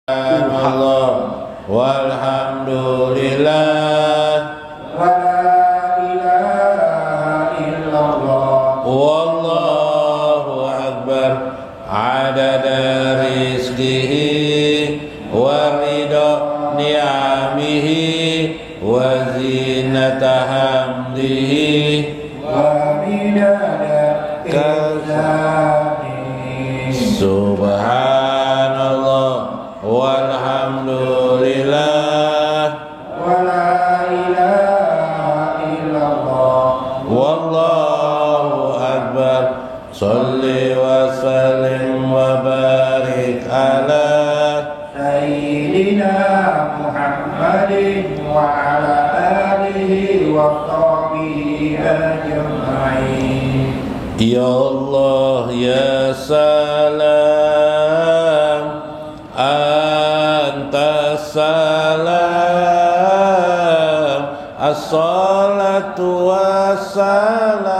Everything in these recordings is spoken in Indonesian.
Allah walhamdulillah wa la ilaha illallah wallahu akbar adada rizqihi wa ridha ni'amihi wa zinata hamdihi wa midada ihsanihi. Subhanallah walhamdulillah wa la ilaha illallah wallahu akbar. Sholli wa sallim wa barik ala sayyidina Muhammadin wa ala alihi wa sahbihi ajma'in. Ya Allah ya salam anta salam as-salatu wassalam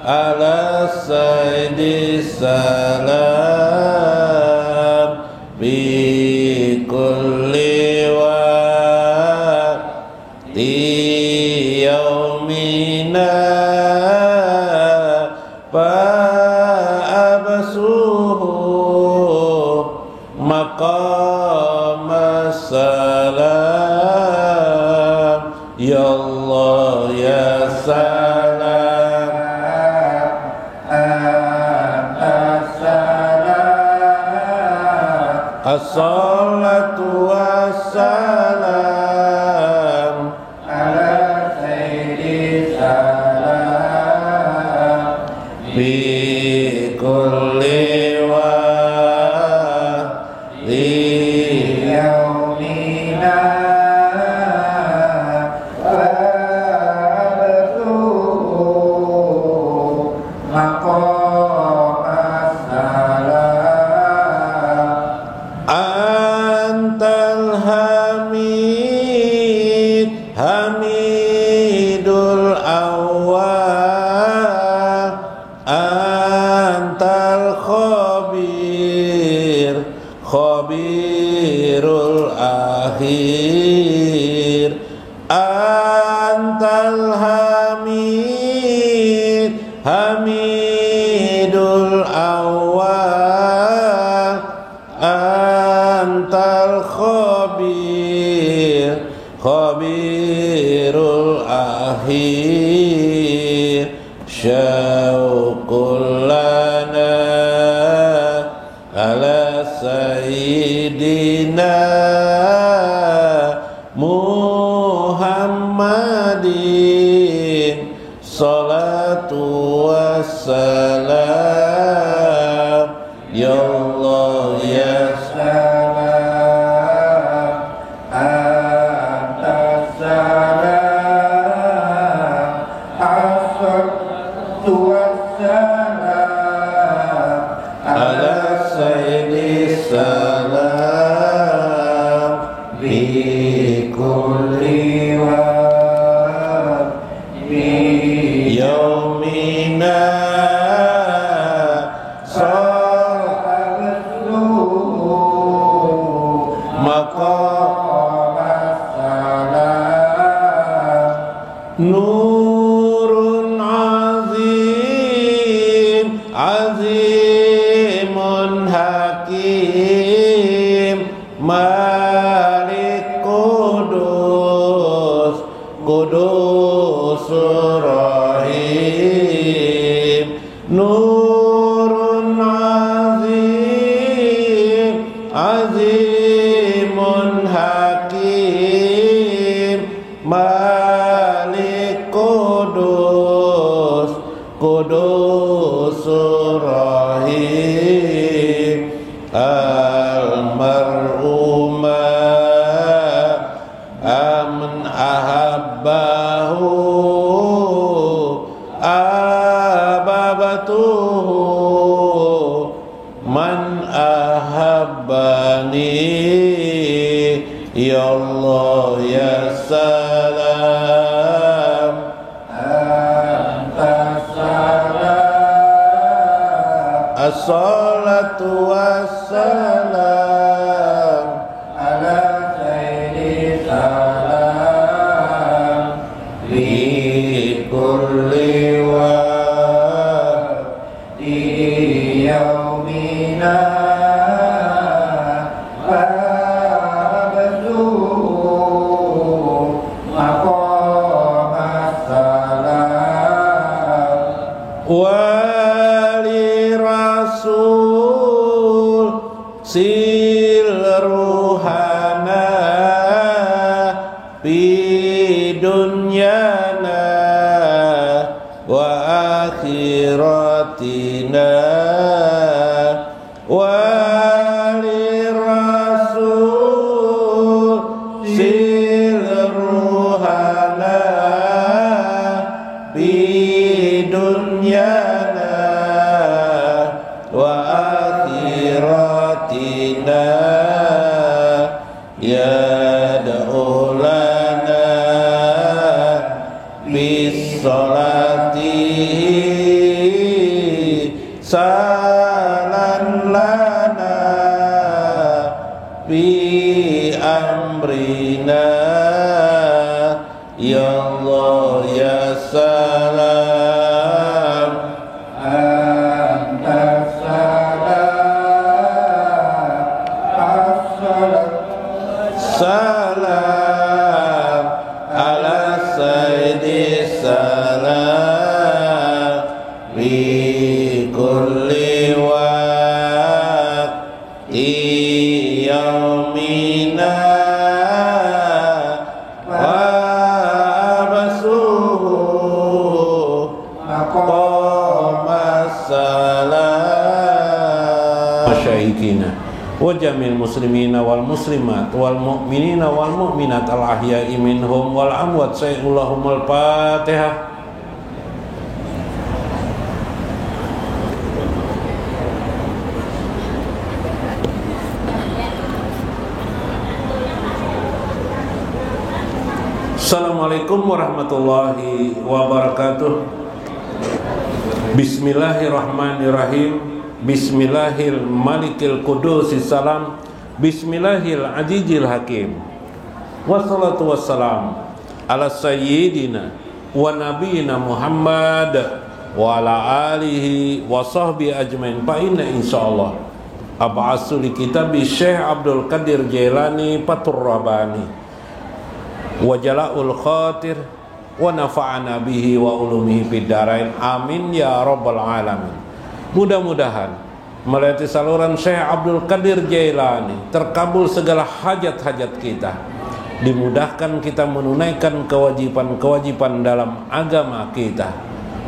ala sayyidi salam bi kulli waqti yaumina maqam salam. Ya Allah ya salam as-salatu wassalam ala sayyidi salam bi kulli yaumina wa absu maqam salam. Antal hamid hamidul awwal antal khabir khabirul akhir antal hamid hamidul awwal antal khabir khabirul akhir syauqul lana ala sayyidina Muhammadin salatu wassalam. Ya Allah ya salam anta salam as-salatu wassalam ala sayyidi salam bi kulli waqti yaumina nurun azim azimun hakim malik kudus kudusur rahim nurun azim azimun hakim Malik Kudus Kudusur Rahim Al-mar'u man ahabbahu ababatuhu man ahabbani. Ya Allah ya salam anta salam as-salatu wassalam على خير سلام في كل وقت يومنا وابدو مقام السلام ولرسول sil ruhana fi dunyana wa akhiratina walirrasul sil ruhana fi dunyana wa akhiratina yad'u lana bis salati salan lana bi amrina ya Allah ya salam anta salam ala sayyidi salam fi kulli waqti yaumina wa abasuhu maqama salam masyaikina wa jamil muslimina wal muslimat wal mu'minina wal mu'minat al ahya'i minhum wal amwat sayyidulahumul fatihah. Assalamualaikum warahmatullahi wabarakatuh. Bismillahirrahmanirrahim. Bismillahil malikil qudusis salam. Bismillahil azizil hakim. Wassalatu wassalam ala sayyidina wa nabiyina Muhammad wa ala alihi wa sahbihi ajmain. Fa inna insyaallah ab'asu li kitabi Syekh Abdul Qadir Jailani Fathur Rabbani wa jala'ul khatir wa nafa'ana bihi wa ulumihi fid dharain amin ya rabbal alamin. Mudah-mudahan melalui saluran Syekh Abdul Qadir Jailani terkabul segala hajat-hajat kita, dimudahkan kita menunaikan kewajiban-kewajiban dalam agama kita.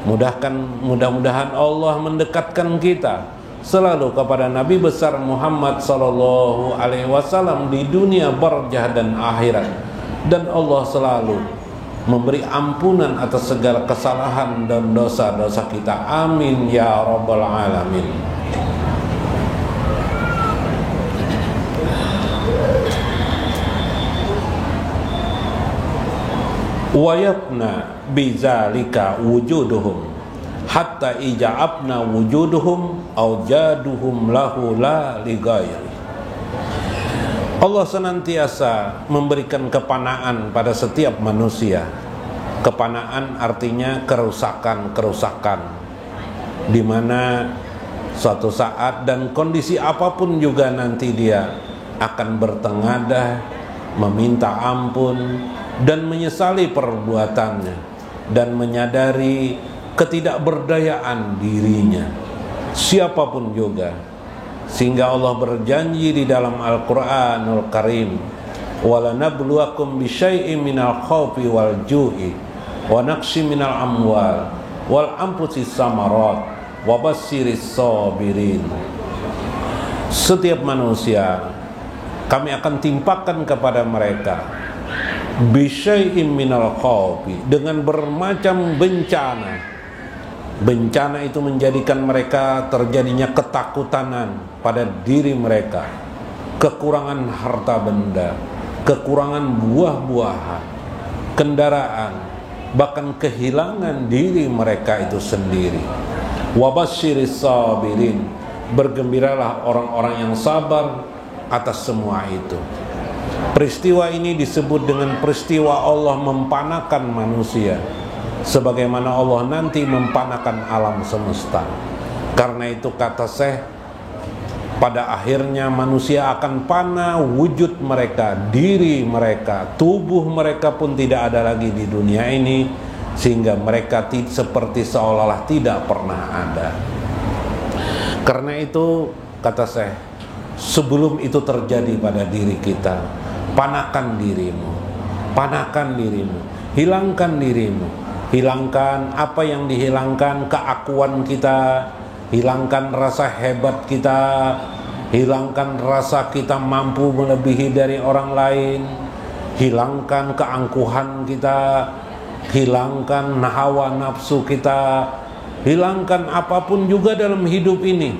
Mudah-mudahan Allah mendekatkan kita selalu kepada Nabi besar Muhammad sallallahu alaihi wasallam di dunia barjah dan akhirat, dan Allah selalu memberi ampunan atas segala kesalahan dan dosa-dosa kita. Amin ya rabbal alamin. Wa yafna bizalika wujuduhum hatta ija'abna wujuduhum aw jaduhum lahu la lighairi. Allah senantiasa memberikan kepanaan pada setiap manusia. Kepanaan artinya kerusakan-kerusakan, di mana suatu saat dan kondisi apapun juga nanti dia akan bertengadah, meminta ampun dan menyesali perbuatannya, dan menyadari ketidakberdayaan dirinya, siapapun juga. Sehingga Allah berjanji di dalam Al-Quranul Karim, وَلَنَبْلُوَكُمْ بِشَيْءٍ مِنَ الْخَوْفِ وَالْجُوعِ وَنَقْصٍ مِنَ الْأَمْوَالِ وَالْأَنْفُسِ الثَّمَرَاتِ وَبَشِّرِ الصَّابِرِينَ. Setiap manusia kami akan timpakan kepada mereka bisyai'in minal khawfi, dengan bermacam bencana. Bencana itu menjadikan mereka terjadinya ketakutan pada diri mereka, kekurangan harta benda, kekurangan buah-buahan, kendaraan, bahkan kehilangan diri mereka itu sendiri. Wabasyiris sabirin, bergembiralah orang-orang yang sabar, atas semua itu. Peristiwa ini disebut dengan peristiwa Allah mempanakan manusia, sebagaimana Allah nanti mempanakan alam semesta. Karena itu kata Syekh, pada akhirnya manusia akan pana wujud mereka, diri mereka, tubuh mereka pun tidak ada lagi di dunia ini, sehingga mereka seperti seolah-olah tidak pernah ada. Karena itu kata Syekh, sebelum itu terjadi pada diri kita, panakan dirimu, panakan dirimu, hilangkan dirimu, hilangkan apa yang dihilangkan, keakuan kita, hilangkan rasa hebat kita, hilangkan rasa kita mampu melebihi dari orang lain, hilangkan keangkuhan kita, hilangkan hawa nafsu kita, hilangkan apapun juga dalam hidup ini,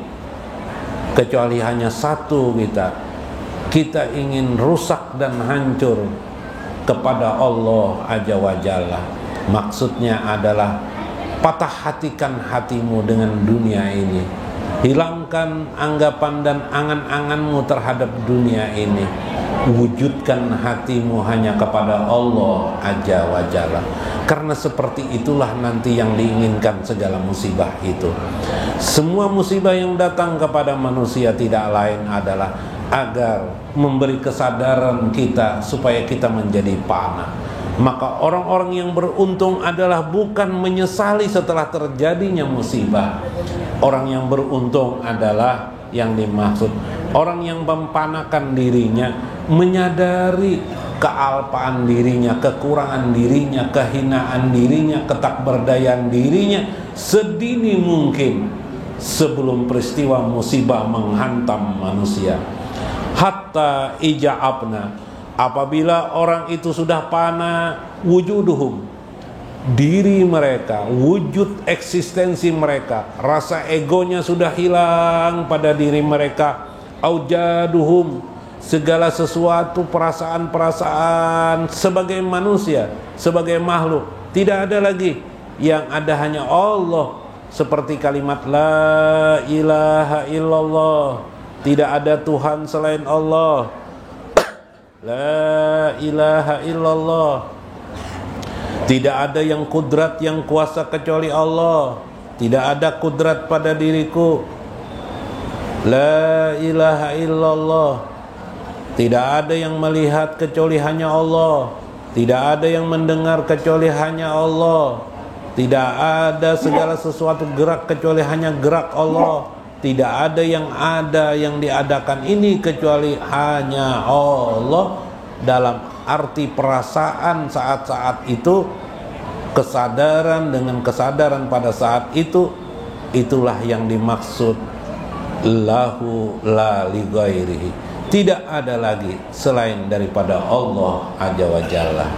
kecuali hanya satu, kita ingin rusak dan hancur kepada Allah Azza wa Jalla. Maksudnya adalah patah hatikan hatimu dengan dunia ini, hilangkan anggapan dan angan-anganmu terhadap dunia ini, wujudkan hatimu hanya kepada Allah Azza wa Jalla. Karena seperti itulah nanti yang diinginkan segala musibah itu. Semua musibah yang datang kepada manusia tidak lain adalah agar memberi kesadaran kita supaya kita menjadi panah. Maka orang-orang yang beruntung adalah bukan menyesali setelah terjadinya musibah. Orang yang beruntung adalah yang dimaksud orang yang mempanakan dirinya, menyadari kealpaan dirinya, kekurangan dirinya, kehinaan dirinya, ketakberdayaan dirinya sedini mungkin sebelum peristiwa musibah menghantam manusia. Hatta ija'abna, apabila orang itu sudah pana wujuduhum, diri mereka, wujud eksistensi mereka, rasa egonya sudah hilang pada diri mereka, aujaduhum, segala sesuatu perasaan-perasaan sebagai manusia, sebagai makhluk, tidak ada lagi, yang ada hanya Allah. Seperti kalimat la ilaha illallah, tidak ada Tuhan selain Allah. La ilaha illallah, tidak ada yang kudrat yang kuasa kecuali Allah. Tidak ada kudrat pada diriku. La ilaha illallah, tidak ada yang melihat kecuali hanya Allah. Tidak ada yang mendengar kecuali hanya Allah. Tidak ada segala sesuatu gerak kecuali hanya gerak Allah. Tidak ada yang diadakan ini kecuali hanya Allah. Dalam arti perasaan saat-saat itu, kesadaran dengan kesadaran pada saat itu, itulah yang dimaksud lahu la li ghairihi. Tidak ada lagi selain daripada Allah Azza wa Jalla.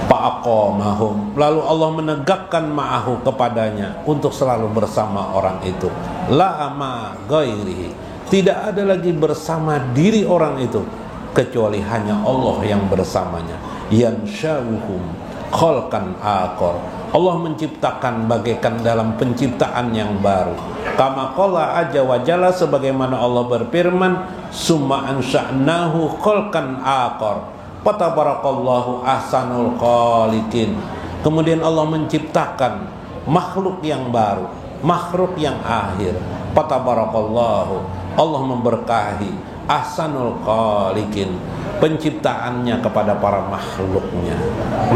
Fa'aqamahum, lalu Allah menegakkan ma'ahu kepadanya untuk selalu bersama orang itu. La ma ghairihi, tidak ada lagi bersama diri orang itu kecuali hanya Allah yang bersamanya. Yansha'uhum khalqan akhar, Allah menciptakan bagaikan dalam penciptaan yang baru. Kama qala Azza wa Jalla, sebagaimana Allah berfirman, summa ansha'nahu khalqan akhar fatabarakallahu ahsanul khaliqin. Kemudian Allah menciptakan makhluk yang baru, makhluk yang akhir. Fatabarakallahu, Allah memberkahi ahsanul khaliqin, penciptaannya kepada para makhluknya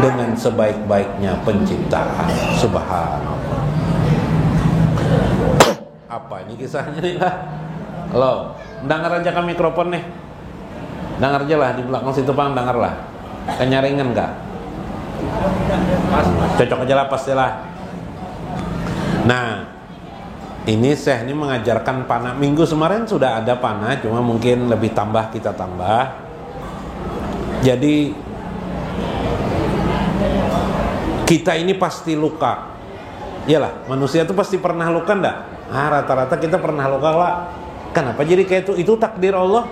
dengan sebaik-baiknya penciptaan. Subhanallah. Apa ini kisahnya nih lah? Halo, dengar aja kan mikrofon nih. Dengar aja lah di belakang situ, Bang, dengar lah. Kenyaringan enggak? Cocok aja lah pastilah. Nah, ini Syekh ini mengajarkan panah. Minggu kemarin sudah ada panah, cuma mungkin lebih tambah, kita tambah. Jadi kita ini pasti luka. Iyalah, manusia itu pasti pernah luka enggak? Rata-rata kita pernah luka lah. Kenapa jadi kayak itu takdir Allah?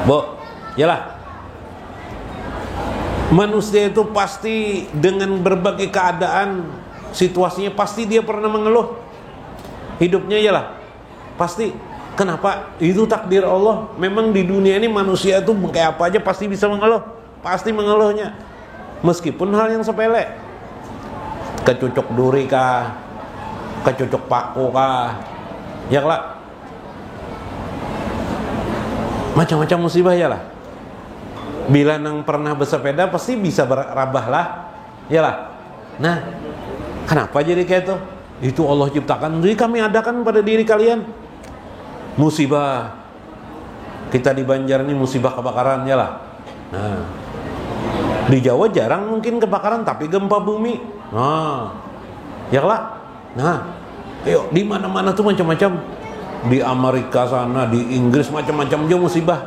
Bu, iyalah. Manusia itu pasti dengan berbagai keadaan, situasinya pasti dia pernah mengeluh. Hidupnya iyalah, pasti. Kenapa? Itu takdir Allah. Memang di dunia ini manusia itu kayak apa aja pasti bisa mengeluh. Pasti mengeluhnya. Meskipun hal yang sepele. Kecucuk duri kah? Kecucuk paku kah? Ya lah. Macam-macam musibah ya lah. Bila nang pernah bersepeda pasti bisa berabah lah. Ya lah. Nah, kenapa jadi kayak itu? Itu Allah ciptakan. Jadi kami adakan pada diri kalian. Musibah. Kita di Banjar ini musibah kebakaran ya lah. Nah, di Jawa jarang mungkin kebakaran tapi gempa bumi. Nah, ya lah. Nah, ayo di mana-mana tuh macam-macam. Di Amerika sana, di Inggris macam-macam aja musibah.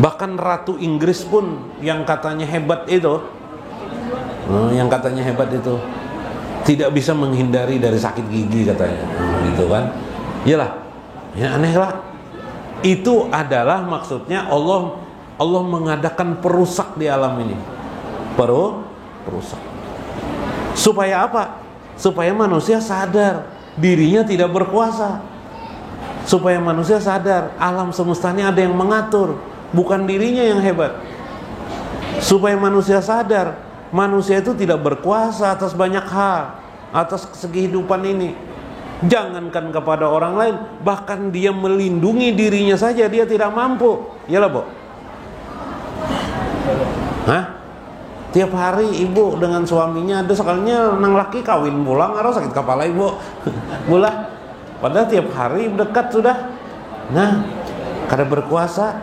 Bahkan Ratu Inggris pun yang katanya hebat itu, tidak bisa menghindari dari sakit gigi katanya, gitu kan? Iyalah, ya aneh lah. Itu adalah maksudnya Allah mengadakan perusak di alam ini, perusak. Supaya apa? Supaya manusia sadar dirinya tidak berkuasa. Supaya manusia sadar alam semesta ini ada yang mengatur, bukan dirinya yang hebat. Supaya manusia sadar manusia itu tidak berkuasa atas banyak hal, atas kehidupan ini. Jangankan kepada orang lain, bahkan dia melindungi dirinya saja dia tidak mampu. Iyalah, Bu. Hah? Tiap hari ibu dengan suaminya ada sekalinya nang laki kawin pulang atau sakit kepala ibu. Bulah. Padahal tiap hari dekat sudah. Nah, kada berkuasa.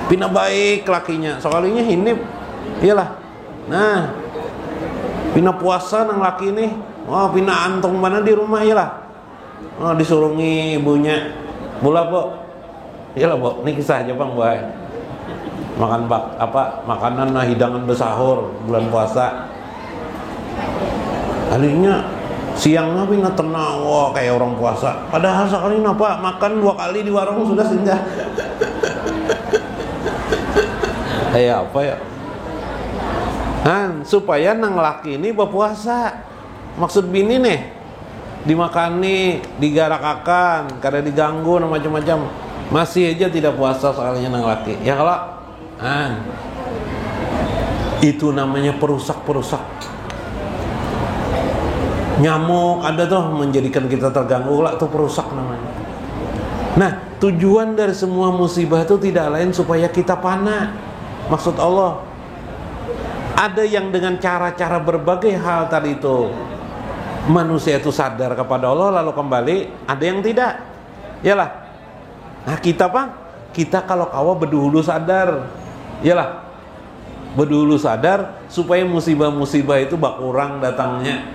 Pina baik lakinya, sekalinya hinip. Iyalah. Nah, pina puasa nang laki nih. Oh, pina antong mana di rumah iyalah. Oh, disurungi ibunya. Bulah, Bu. Iyalah, Bu. Ini kisah aja Bang, Boy. Makan makanan hidangan bersahur bulan puasa. Kalinya siangnya pina tenang, wah kayak orang puasa. Padahal sekali napa makan 2 kali di warung sudah singgah. Kayak apa ya? Supaya nang laki ini berpuasa. Maksud bini nih dimakani, digarakakan, kada diganggu macam-macam. Masih aja tidak puasa soalnya nang laki. Ya kalau itu namanya perusak. Nyamuk ada tuh menjadikan kita terganggu lah, tuh perusak namanya. Nah, tujuan dari semua musibah itu tidak lain supaya kita panah. Maksud Allah. Ada yang dengan cara-cara berbagai hal tadi itu manusia itu sadar kepada Allah lalu kembali, ada yang tidak. Yalah. Nah, kita kalau kawa berdahulu sadar. Yalah. Berdahulu sadar supaya musibah-musibah itu berkurang datangnya.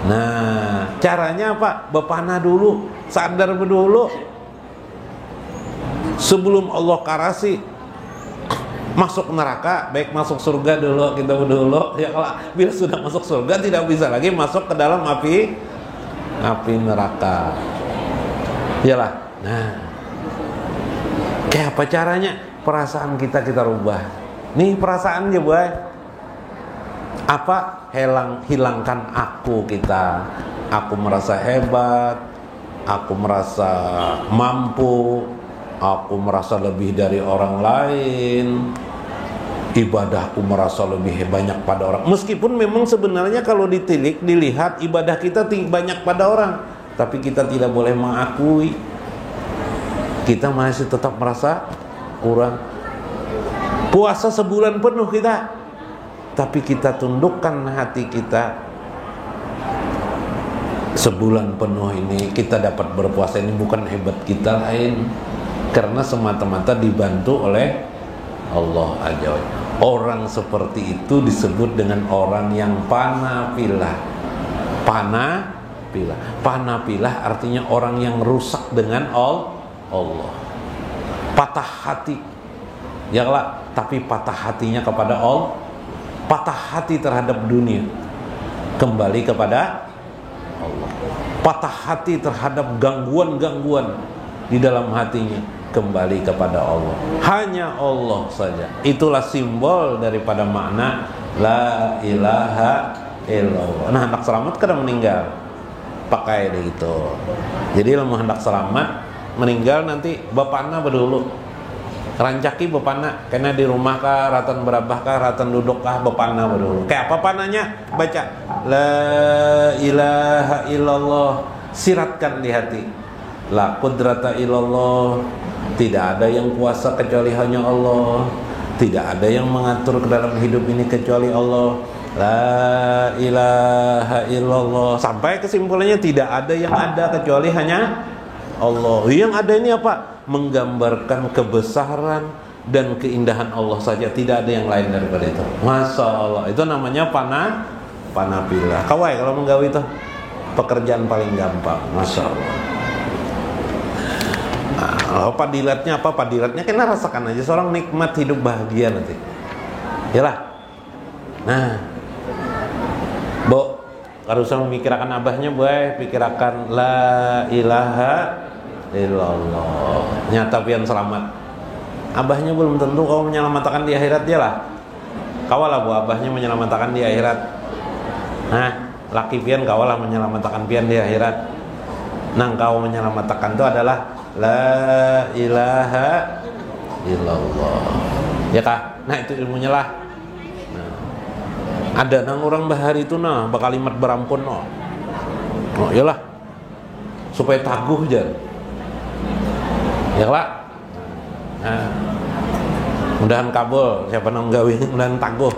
Nah, caranya apa? Bepanah dulu, sadar berdahulu. Sebelum Allah karasi masuk neraka, baik masuk surga dulu kita dulu. Ya kalau bila sudah masuk surga tidak bisa lagi masuk ke dalam api neraka. Iyalah. Nah, kayak apa caranya? Perasaan kita rubah. Nih perasaan aja, Boy. Apa? Hilangkan aku kita. Aku merasa hebat, aku merasa mampu, aku merasa lebih dari orang lain, ibadahku merasa lebih banyak pada orang. Meskipun memang sebenarnya kalau dilihat ibadah kita banyak pada orang, tapi kita tidak boleh mengakui. Kita masih tetap merasa kurang. Puasa sebulan penuh kita, tapi kita tundukkan hati kita. Sebulan penuh ini kita dapat berpuasa ini bukan hebat kita lain, karena semata-mata dibantu oleh Allah Azza wa Jalla. Orang seperti itu disebut dengan orang yang panah pilah. Panah pilah artinya orang yang rusak dengan Allah. Patah hati. Ya lah, tapi patah hatinya kepada Allah. Patah hati terhadap dunia. Kembali kepada Allah. Patah hati terhadap gangguan-gangguan di dalam hatinya, kembali kepada Allah. Hanya Allah saja. Itulah simbol daripada makna la ilaha illallah. Nah, anak selamat kada meninggal. pakai deh gitu. Jadi lamun hendak selamat meninggal nanti bapakna berdulu rancaki bapakna kena di rumah kah ratan berabah kah ratan duduk kah bapakna berdulu kayak apa pananya baca la ilaha illallah siratkan di hati la qudrata illallah tidak ada yang kuasa kecuali hanya Allah tidak ada yang mengatur ke dalam hidup ini kecuali Allah la ilaha illallah sampai kesimpulannya tidak ada yang ada kecuali hanya Allah. Yang ada ini apa? Menggambarkan kebesaran dan keindahan Allah saja, tidak ada yang lain daripada itu. Masya Allah, itu namanya panapila. Kawai kalau menggawi itu pekerjaan paling gampang. Masya Allah. Nah, padilatnya apa? Padilatnya kena rasakan aja seorang nikmat hidup bahagia nanti. Yalah. Nah, Bo, kalau usah memikirkan abahnya, boy, pikirkan la ilaha illallah. Nyata pian selamat. Abahnya belum tentu kau menyelamatkan di akhirat dia lah. Kawalah bu abahnya menyelamatkan di akhirat. Nah, laki pian kawalah menyelamatkan pian di akhirat. Nang kau menyelamatkan itu adalah la ilaha illallah. Ya kah? Nah itu ilmunya lah. Ada nang orang bahari itu nah bakalimat berampun no. Oh iyalah. Supaya taguh jan. Ya lah. Nah, mudahan kabul siapa nang gawe mudahan taguh.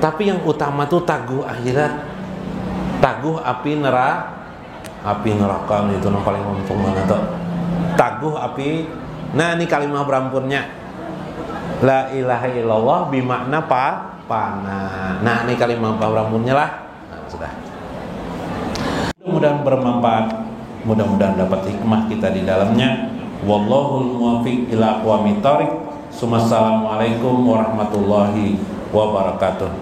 Tapi yang utama tuh taguh akhirat. Taguh api neraka itu yang paling untung banget tuh. Taguh api. Nah ini kalimat berampunnya. La ilaha illallah bimakna panah. Nah ini kalimat berampunnya lah. Nah, sudah. Mudah-mudahan bermanfaat. Mudah-mudahan dapat hikmah kita di dalamnya. Wallahul muwaffiq ila aqwamit thoriq. Assalamualaikum warahmatullahi wabarakatuh.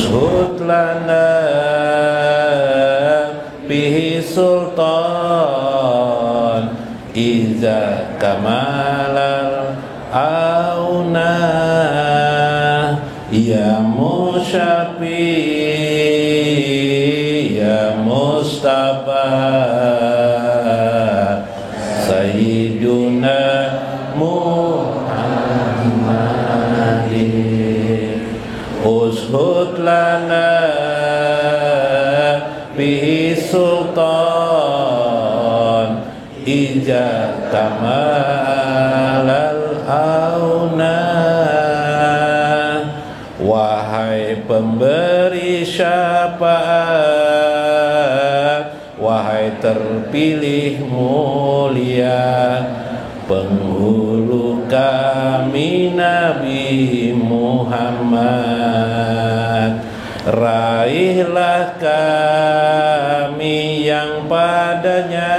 Hutlana bihi sultan iza kamalal auna ya musyafi ya mustafa sayyiduna muhammadin ushud lana bihi sultan ija kamalal auna. Wahai pemberi syafaat, wahai terpilih mulia, penghulu kami Nabi Muhammad, raihlah kami yang padanya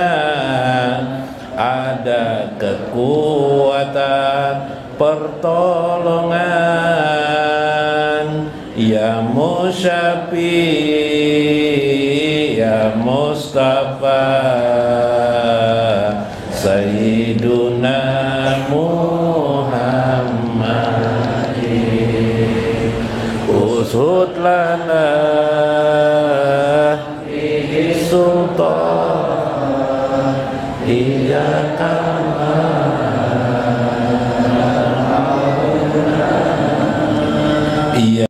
ada kekuatan pertolongan, ya musyafi ya mustafa